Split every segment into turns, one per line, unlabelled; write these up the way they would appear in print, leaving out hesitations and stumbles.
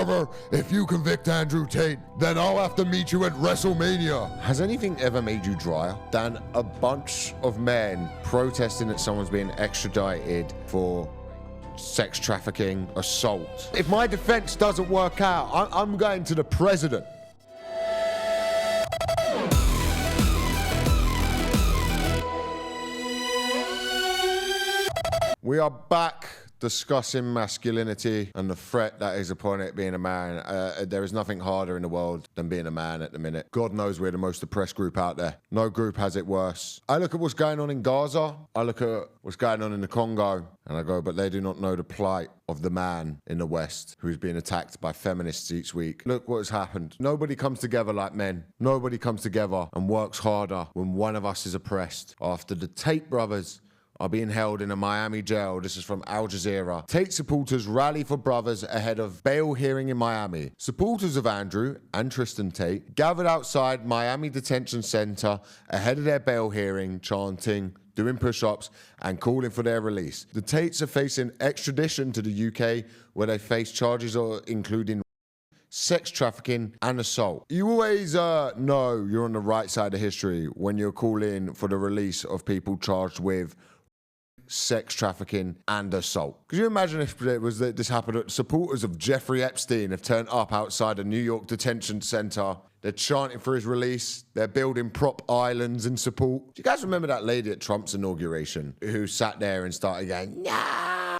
brother, if you convict Andrew Tate, then I'll have to meet you at WrestleMania. Has anything ever made you drier than a bunch of men protesting that someone's being extradited for sex trafficking, assault? If my defense doesn't work out, I'm going to the president. We are back discussing masculinity and the threat that is upon it being a man. There is nothing harder in the world than being a man at the minute. God knows we're the most oppressed group out there. No group has it worse. I look at what's going on in Gaza. I look at what's going on in the Congo. And I go, but they do not know the plight of the man in the West who's being attacked by feminists each week. Look what has happened. Nobody comes together like men. Nobody comes together and works harder when one of us is oppressed. After the Tate brothers are being held in a Miami jail. This is from Al Jazeera. Tate supporters rally for brothers ahead of bail hearing in Miami. Supporters of Andrew and Tristan Tate gathered outside Miami Detention Center ahead of their bail hearing, chanting, doing push-ups, and calling for their release. The Tates are facing extradition to the UK, where they face charges including sex trafficking and assault. You always know you're on the right side of history when you're calling for the release of people charged with sex trafficking and assault. Could you imagine if it was that this happened? Supporters of Jeffrey Epstein have turned up outside a New York detention center. They're chanting for his release. They're building prop islands in support. Do you guys remember that lady at Trump's inauguration who sat there and started going, nah?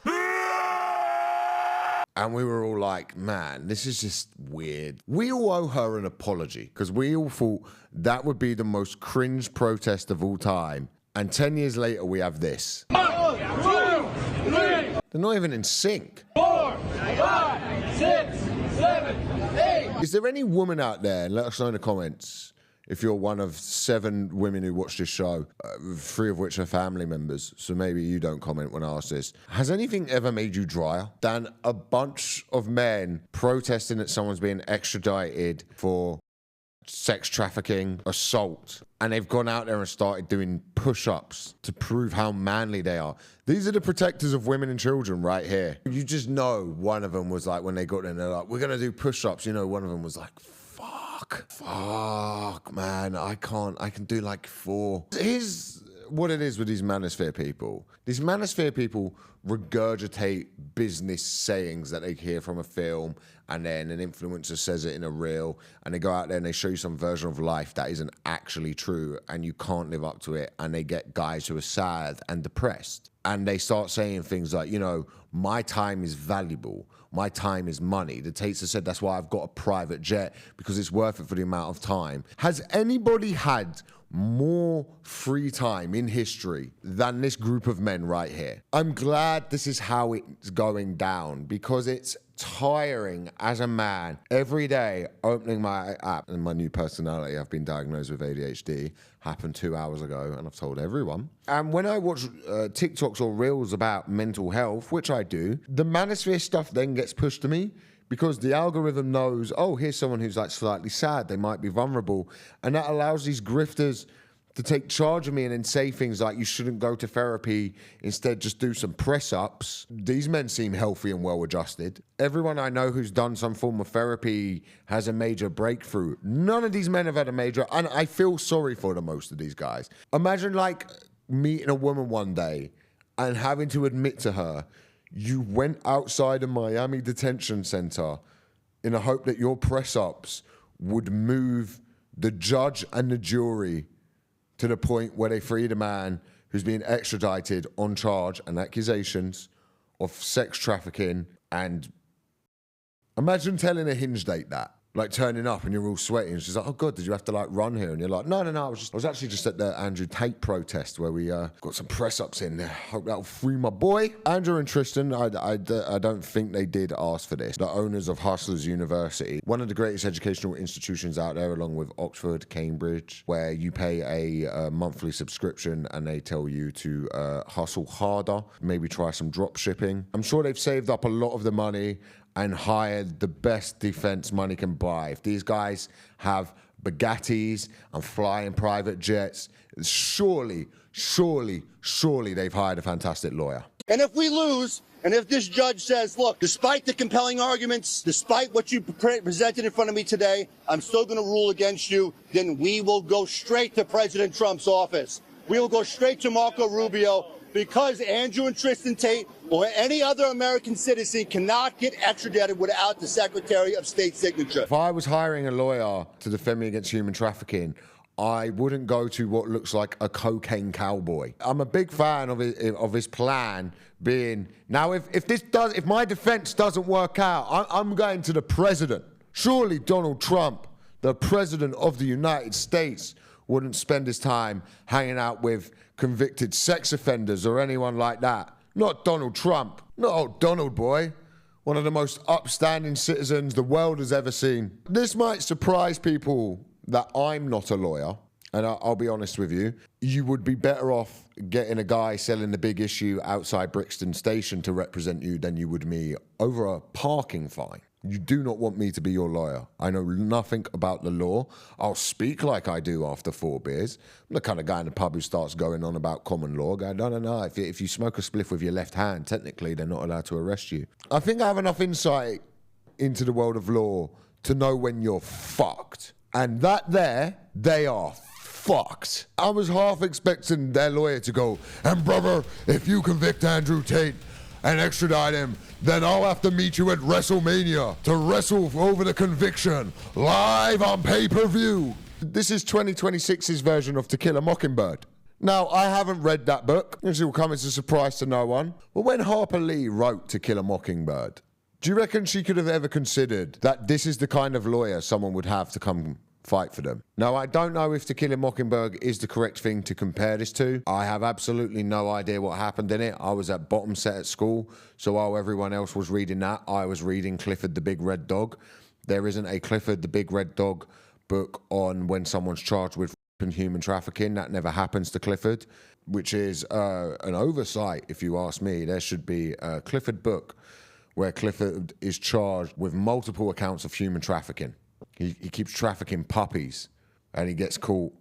And we were all like, man, this is just weird. We all owe her an apology because we all thought that would be the most cringe protest of all time. And 10 years later, we have this. 1, 2, 3. They're not even in sync. 4, 5, 6, 7, 8. Is there any woman out there, and let us know in the comments, if you're one of 7 women who watch this show, 3 of which are family members, so maybe you don't comment when I ask this. Has anything ever made you drier than a bunch of men protesting that someone's being extradited for sex trafficking, assault, and they've gone out there and started doing push-ups to prove how manly they are? These are the protectors of women and children right here. You just know one of them was like, when they got in, they're like, we're gonna do push-ups. You know, one of them was like, fuck, man, I can do like 4. Here's what it is with these manosphere people. These manosphere people regurgitate business sayings that they hear from a film, and then an influencer says it in a reel, and they go out there and they show you some version of life that isn't actually true, and you can't live up to it, and they get guys who are sad and depressed, and they start saying things like, you know, my time is valuable, my time is money. The Tates have said that's why I've got a private jet, because it's worth it for the amount of time. Has anybody had more free time in history than this group of men right here? I'm glad this is how it's going down, because it's tiring as a man every day opening my app. And my new personality, I've been diagnosed with ADHD, happened 2 hours ago, and I've told everyone. And when I watch TikToks or reels about mental health, which I do, the manosphere stuff then gets pushed to me, because the algorithm knows, oh, here's someone who's like slightly sad, they might be vulnerable, and that allows these grifters to take charge of me and then say things like, you shouldn't go to therapy, instead just do some press-ups. These men seem healthy and well-adjusted. Everyone I know who's done some form of therapy has a major breakthrough. None of these men have had a major, and I feel sorry for the most of these guys. Imagine like meeting a woman one day and having to admit to her, you went outside a Miami detention center in the hope that your press-ups would move the judge and the jury to the point where they freed a man who's being extradited on charge and accusations of sex trafficking. And imagine telling a Hinge date that. Like turning up and you're all sweaty and she's like, oh God, did you have to like run here? And you're like, no, I was actually just at the Andrew Tate protest where we got some press ups in there. Hope that'll free my boy. Andrew and Tristan, I don't think they did ask for this. The owners of Hustlers University, one of the greatest educational institutions out there, along with Oxford, Cambridge, where you pay a monthly subscription and they tell you to hustle harder, maybe try some drop shipping. I'm sure they've saved up a lot of the money and hired the best defense money can buy. If these guys have Bugattis and fly in private jets, surely they've hired a fantastic lawyer.
And if we lose, and if this judge says, look, despite the compelling arguments, despite what you presented in front of me today, I'm still going to rule against you, then we will go straight to President Trump's office. We will go straight to Marco Rubio, because Andrew and Tristan Tate or any other American citizen cannot get extradited without the Secretary of State's signature.
If I was hiring a lawyer to defend me against human trafficking, I wouldn't go to what looks like a cocaine cowboy. I'm a big fan of his plan being, now if my defense doesn't work out, I'm going to the president. Surely Donald Trump, the president of the United States, wouldn't spend his time hanging out with convicted sex offenders or anyone like that. Not Donald Trump, not old Donald boy. One of the most upstanding citizens the world has ever seen. This might surprise people that I'm not a lawyer, and I'll be honest with you, you would be better off getting a guy selling the big issue outside Brixton Station to represent you than you would me over a parking fine. You do not want me to be your lawyer. I know nothing about the law. I'll speak like I do after 4 beers. I'm the kind of guy in the pub who starts going on about common law. Going, no. If you smoke a spliff with your left hand, technically they're not allowed to arrest you. I think I have enough insight into the world of law to know when you're fucked. And they are fucked. I was half expecting their lawyer to go, and brother, if you convict Andrew Tate and extradite him, then I'll have to meet you at WrestleMania to wrestle over the conviction live on pay-per-view. This is 2026's version of To Kill a Mockingbird. Now, I haven't read that book. This will come as a surprise to no one. But when Harper Lee wrote To Kill a Mockingbird, do you reckon she could have ever considered that this is the kind of lawyer someone would have to come fight for them? Now, I don't know if To Kill a Mockingbird is the correct thing to compare this to. I have absolutely no idea what happened in it. I was at bottom set at school, so while everyone else was reading that, I was reading Clifford the Big Red Dog. There isn't a Clifford the Big Red Dog book on when someone's charged with human trafficking. That never happens to Clifford, which is an oversight, if you ask me. There should be a Clifford book where Clifford is charged with multiple accounts of human trafficking. He keeps trafficking puppies, and he gets caught,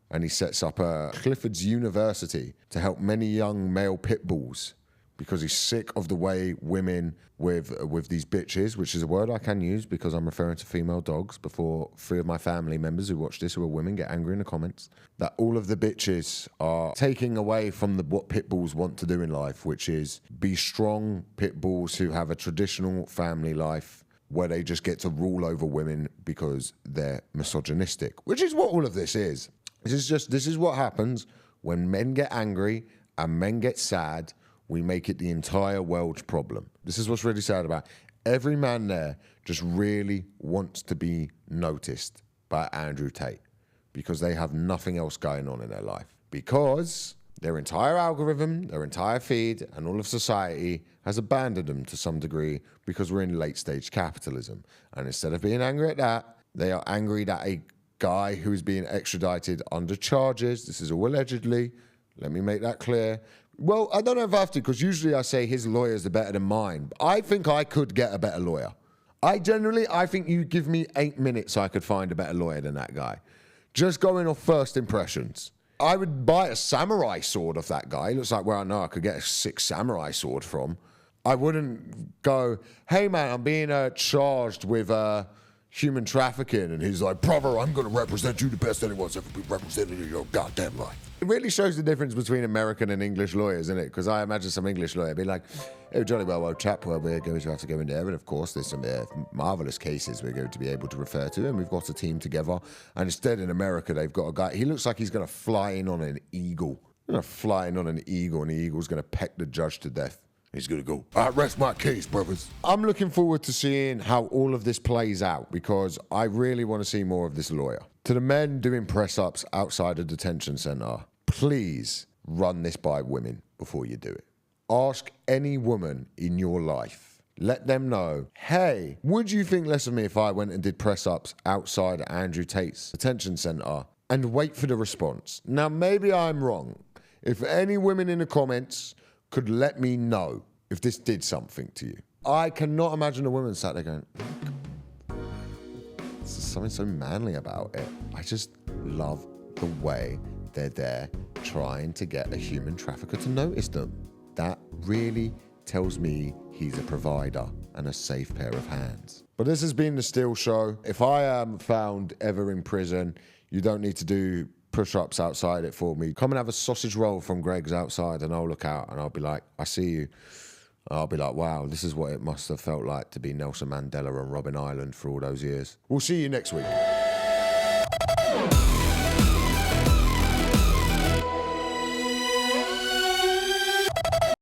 and he sets up a Clifford's University to help many young male pit bulls because he's sick of the way women with these bitches, which is a word I can use because I'm referring to female dogs before 3 of my family members who watch this, who are women, get angry in the comments, that all of the bitches are taking away from what pit bulls want to do in life, which is be strong pit bulls who have a traditional family life where they just get to rule over women because they're misogynistic, which is what all of this is. This is what happens when men get angry and men get sad. We make it the entire world's problem. This is what's really sad about it. Every man there just really wants to be noticed by Andrew Tate because they have nothing else going on in their life. Because their entire algorithm, their entire feed, and all of society has abandoned them to some degree because we're in late-stage capitalism. And instead of being angry at that, they are angry that a guy who is being extradited under charges, this is all allegedly, let me make that clear. Well, I don't know if I have to, because usually I say his lawyers are better than mine. I think I could get a better lawyer. I think you give me 8 minutes, I could find a better lawyer than that guy. Just going off first impressions. I would buy a samurai sword off that guy. He looks like where I know I could get a sick samurai sword from. I wouldn't go, hey man, I'm being charged with human trafficking. And he's like, brother, I'm going to represent you the best anyone's ever been represented in your goddamn life. It really shows the difference between American and English lawyers, isn't it? Because I imagine some English lawyer be like, oh, jolly well, old chap, well, we're going to have to go in there. And of course, there's some marvelous cases we're going to be able to refer to. And we've got a team together. And instead in America, they've got a guy, he looks like he's going to fly in on an eagle. He's going to fly in on an eagle, and the eagle's going to peck the judge to death. He's going to go, I rest my case, brothers. I'm looking forward to seeing how all of this plays out because I really want to see more of this lawyer. To the men doing press-ups outside a detention center, please run this by women before you do it. Ask any woman in your life. Let them know, hey, would you think less of me if I went and did press-ups outside Andrew Tate's detention center? And wait for the response. Now, maybe I'm wrong. If any women in the comments could let me know if this did something to you. I cannot imagine a woman sat there going, there's something so manly about it. I just love the way They're there trying to get a human trafficker to notice them. That really tells me he's a provider and a safe pair of hands. But this has been The Steel Show. If I am found ever in prison, you don't need to do push-ups outside it for me. Come and have a sausage roll from Greg's outside and I'll look out and I'll be like, I see you. I'll be like, wow, this is what it must have felt like to be Nelson Mandela on Robben Island for all those years. We'll see you next week.